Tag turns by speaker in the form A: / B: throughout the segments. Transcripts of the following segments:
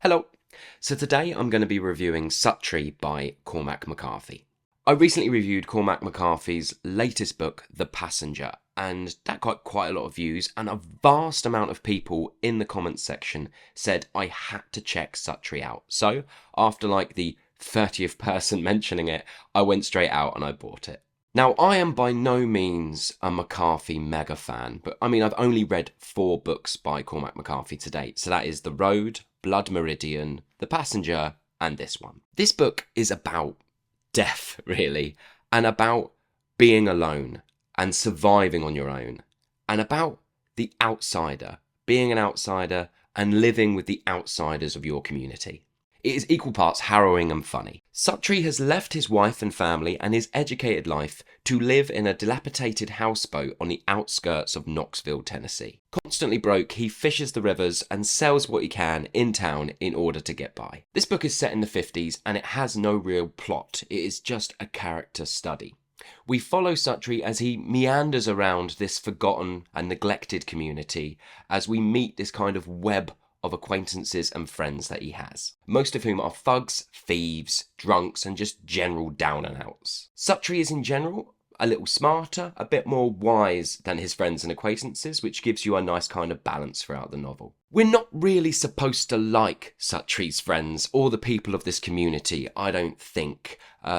A: Hello! So today I'm going to be reviewing Suttree by Cormac McCarthy. I recently reviewed Cormac McCarthy's latest book, The Passenger, and that got quite a lot of views, and a vast amount of people in the comments section said I had to check Suttree out. So, after like the 30th person mentioning it, I went straight out and I bought it. Now, I am by no means a McCarthy mega fan, but I mean, I've only read 4 books by Cormac McCarthy to date. So that is The Road, Blood Meridian, The Passenger, and this one. This book is about death, really, and about being alone and surviving on your own, and about the outsider, being an outsider and living with the outsiders of your community. It is equal parts harrowing and funny. Suttree has left his wife and family and his educated life to live in a dilapidated houseboat on the outskirts of Knoxville, Tennessee. Constantly broke, he fishes the rivers and sells what he can in town in order to get by. This book is set in the 50s and it has no real plot. It is just a character study. We follow Suttree as he meanders around this forgotten and neglected community as we meet this kind of web of acquaintances and friends that he has, most of whom are thugs, thieves, drunks, and just general down and outs. Suttree is in general a little smarter, a bit more wise than his friends and acquaintances, which gives you a nice kind of balance throughout the novel. We're not really supposed to like Suttree's friends or the people of this community, I don't think.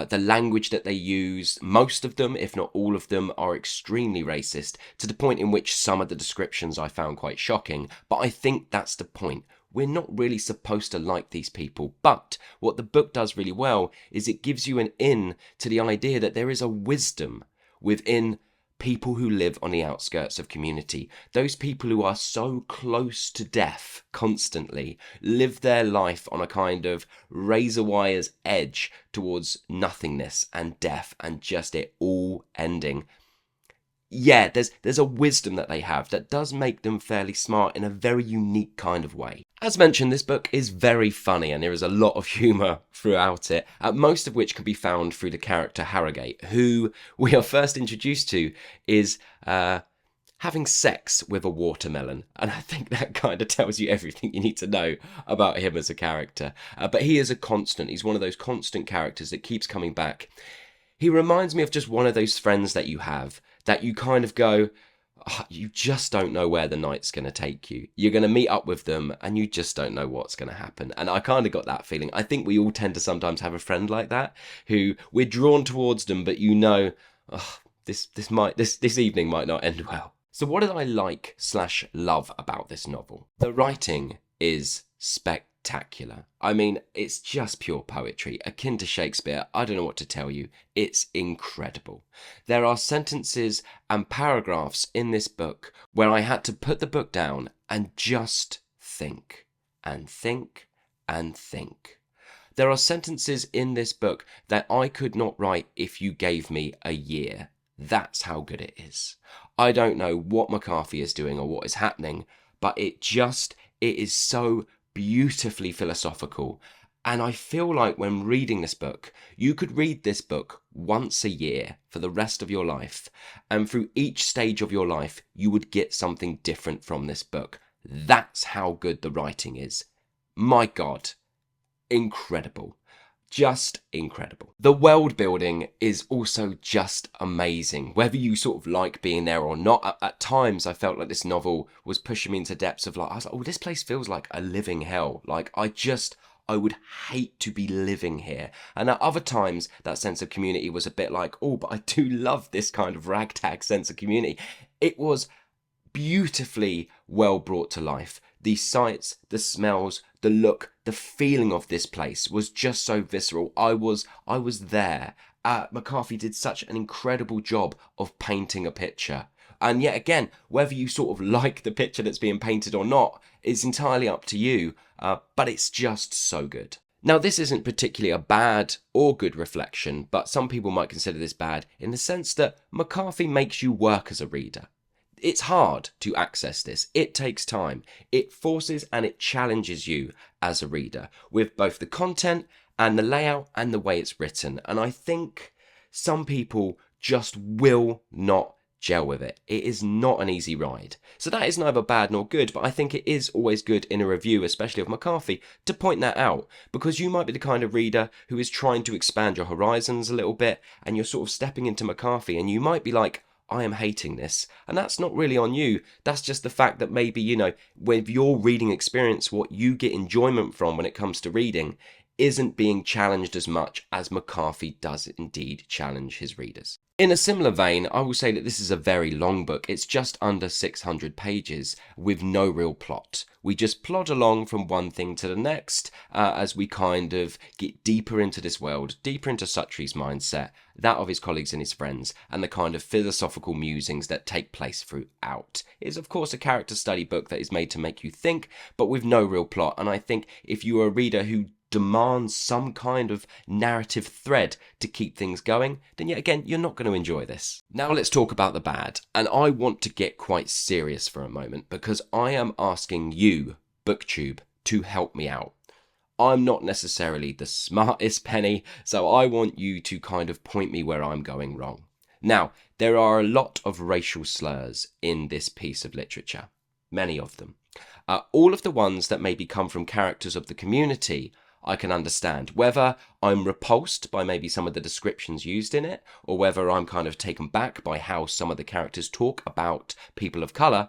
A: The language that they use, most of them, if not all of them, are extremely racist, to the point in which some of the descriptions I found quite shocking, but I think that's the point. We're not really supposed to like these people, but what the book does really well is it gives you an in to the idea that there is a wisdom within people who live on the outskirts of community. Those people who are so close to death constantly live their life on a kind of razor wire's edge towards nothingness and death and just it all ending. Yeah, there's a wisdom that they have that does make them fairly smart in a very unique kind of way. As mentioned, this book is very funny and there is a lot of humour throughout it, most of which can be found through the character Harrogate, who we are first introduced to is having sex with a watermelon. And I think that kind of tells you everything you need to know about him as a character. But he is a constant. He's one of those constant characters that keeps coming back. He reminds me of just one of those friends that you have that you kind of go, oh, you just don't know where the night's going to take you. You're going to meet up with them and you just don't know what's going to happen. And I kind of got that feeling. I think we all tend to sometimes have a friend like that who we're drawn towards them, but you know, oh, this evening might not end well. So what did I like/love about this novel? The writing is spectacular. I mean, it's just pure poetry, akin to Shakespeare. I don't know what to tell you. It's incredible. There are sentences and paragraphs in this book where I had to put the book down and just think and think and think. There are sentences in this book that I could not write if you gave me a year. That's how good it is. I don't know what McCarthy is doing or what is happening, but it is so beautifully philosophical. And I feel like when reading this book, you could read this book once a year for the rest of your life. And through each stage of your life, you would get something different from this book. That's how good the writing is. My God, incredible. Just incredible. The world building is also just amazing. Whether you sort of like being there or not, at times I felt like this novel was pushing me into depths of like, I was like, oh, this place feels like a living hell. Like I would hate to be living here. And at other times, that sense of community was a bit like, oh, but I do love this kind of ragtag sense of community. It was beautifully well brought to life. The sights, the smells, the look, the feeling of this place was just so visceral. I was there. McCarthy did such an incredible job of painting a picture. And yet again, whether you sort of like the picture that's being painted or not is entirely up to you, but it's just so good. Now, this isn't particularly a bad or good reflection, but some people might consider this bad in the sense that McCarthy makes you work as a reader. It's hard to access this. It takes time. It forces and it challenges you as a reader with both the content and the layout and the way it's written. And I think some people just will not gel with it. It is not an easy ride. So that is neither bad nor good, but I think it is always good in a review, especially of McCarthy, to point that out, because you might be the kind of reader who is trying to expand your horizons a little bit, and you're sort of stepping into McCarthy, and you might be like, I am hating this. And that's not really on you. That's just the fact that maybe, with your reading experience, what you get enjoyment from when it comes to reading isn't being challenged as much as McCarthy does indeed challenge his readers. In a similar vein, I will say that this is a very long book. It's just under 600 pages with no real plot. We just plod along from one thing to the next as we kind of get deeper into this world, deeper into Suttree's mindset, that of his colleagues and his friends, and the kind of philosophical musings that take place throughout. It is, of course, a character study book that is made to make you think, but with no real plot. And I think if you are a reader who demands some kind of narrative thread to keep things going, then yet again, you're not going to enjoy this. Now let's talk about the bad. And I want to get quite serious for a moment because I am asking you, BookTube, to help me out. I'm not necessarily the smartest penny, so I want you to kind of point me where I'm going wrong. Now, there are a lot of racial slurs in this piece of literature. Many of them. All of the ones that maybe come from characters of the community I can understand, whether I'm repulsed by maybe some of the descriptions used in it, or whether I'm kind of taken back by how some of the characters talk about people of colour.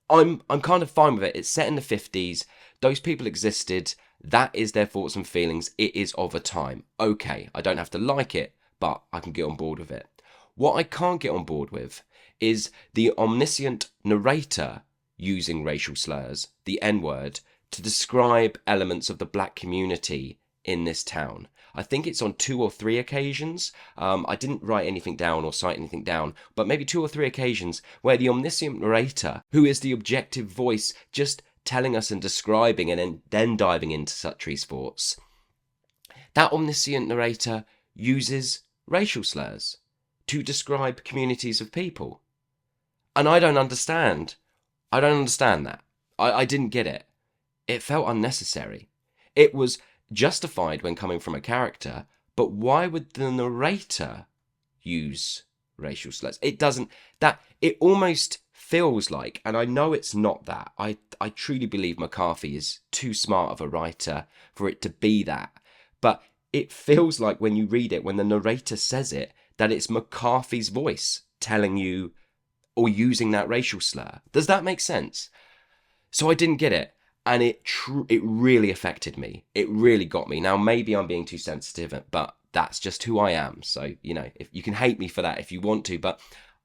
A: I'm kind of fine with it. It's set in the 50s. Those people existed. That is their thoughts and feelings. It is of a time. Okay, I don't have to like it, but I can get on board with it. What I can't get on board with is the omniscient narrator using racial slurs, the N-word, to describe elements of the black community in this town. I think it's on 2 or 3 occasions. I didn't write anything down or cite anything down, but maybe 2 or 3 occasions where the omniscient narrator, who is the objective voice, just telling us and describing and then diving into Suttree's thoughts, that omniscient narrator uses racial slurs to describe communities of people. And I don't understand. I don't understand that. I didn't get it. It felt unnecessary. It was justified when coming from a character, but why would the narrator use racial slurs? It doesn't, it almost feels like, and I know it's not that, I truly believe McCarthy is too smart of a writer for it to be that, but it feels like when you read it, when the narrator says it, that it's McCarthy's voice telling you or using that racial slur. Does that make sense? So I didn't get it. And it really affected me. It really got me. Now, maybe I'm being too sensitive, but that's just who I am. So, if you can hate me for that if you want to, but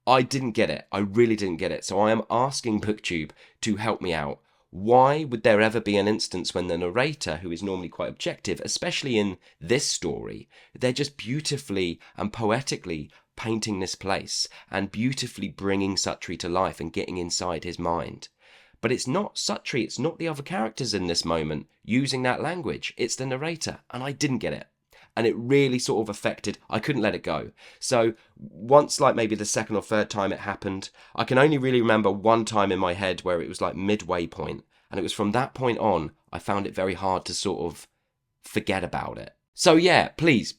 A: I didn't get it. I really didn't get it. So I am asking BookTube to help me out. Why would there ever be an instance when the narrator, who is normally quite objective, especially in this story, they're just beautifully and poetically painting this place and beautifully bringing Suttree to life and getting inside his mind? But it's not Suttree, it's not the other characters in this moment using that language. It's the narrator, and I didn't get it. And it really sort of affected, I couldn't let it go. So once, like maybe the second or third time it happened, I can only really remember one time in my head where it was like midway point. And it was from that point on, I found it very hard to sort of forget about it. So yeah, please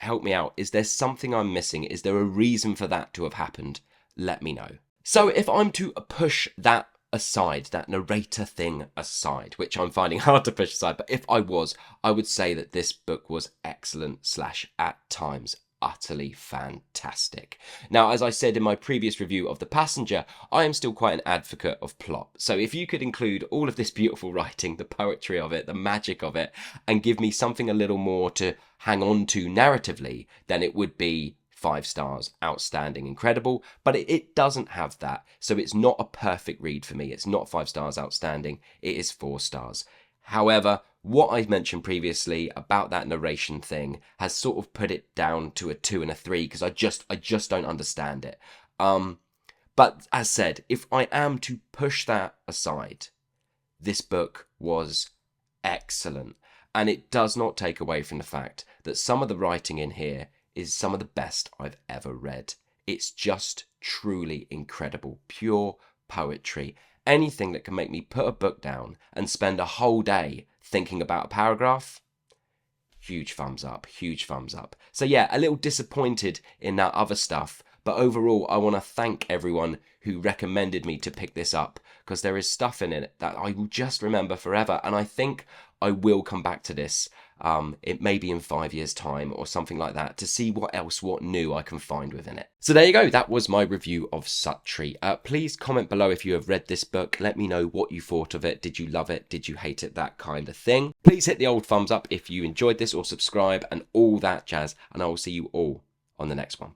A: help me out. Is there something I'm missing? Is there a reason for that to have happened? Let me know. So if I'm to push that aside, that narrator thing aside, which I'm finding hard to push aside, but if I was, I would say that this book was excellent / at times utterly fantastic. Now, as I said in my previous review of The Passenger, I am still quite an advocate of plot. So if you could include all of this beautiful writing, the poetry of it, the magic of it, and give me something a little more to hang on to narratively, then it would be 5 stars, outstanding, incredible, but it doesn't have that. So it's not a perfect read for me. It's not 5 stars, outstanding. It is 4 stars. However, what I mentioned previously about that narration thing has sort of put it down to a 2 and a 3 because I just don't understand it. But as said, if I am to push that aside, this book was excellent. And it does not take away from the fact that some of the writing in here is some of the best I've ever read. It's just truly incredible. Pure poetry. Anything that can make me put a book down and spend a whole day thinking about a paragraph, huge thumbs up, huge thumbs up. So yeah, a little disappointed in that other stuff, But overall, I want to thank everyone who recommended me to pick this up, because there is stuff in it that I will just remember forever, and I think I will come back to this. It may be in 5 years' time or something like that, to see what new I can find within it. So there you go, that was my review of Suttree. Please comment below if you have read this book. Let me know what you thought of it. Did you love it? Did you hate it? That kind of thing. Please hit the old thumbs up if you enjoyed this, or subscribe and all that jazz, and I will see you all on the next one.